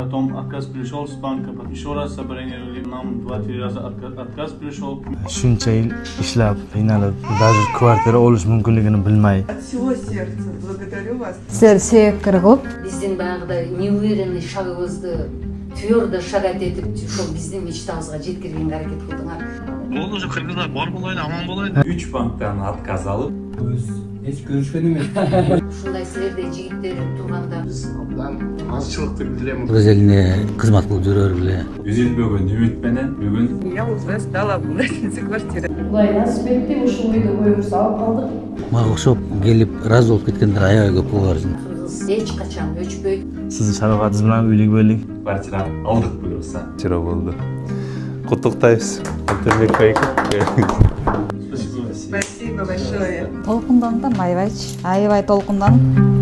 потом отказ пришел с банка, потом еще раз забронировали, нам 2-3 раза отказ пришел. Shuncha yil ishlab, qiynalib, даже kvartira olish mumkinligini bilmay. От всего сердца благодарю вас. Сіздер себепкер кылып, биздин баягыдай неуверенный шагыбызды твердо шагат этип, ошол биздин мечтабызга жеткиргенге аракет кылдыңар. Болду уже кыргыздар бар болойлу, аман болойлу. 3 банктан отказ алып, эч көрүшкөн эмес. Ушундай силердей жигиттер турганда Биз абдан азчылыкты билдирем. Кыргыз элине кызмат кылып жүрөрүлө. үзүлбөгөн үмүт менен бүгүн Я уже стала обладательницей квартиры. Кудай насип этти, ушул үйдө көйүбүз алып калдык. Мага окшоп келип ыраазы болуп кеткендер аябай көп болгарсың. кыргыз эч качан өчпөйт. Sizni sharofatingiz bilan uylik bo'ldik. квартира алдык буюрса. Чыра болду. Куттуктайбыз. Интернет кайык. Спасибо большое. Толкунданып, аябай толкунданып.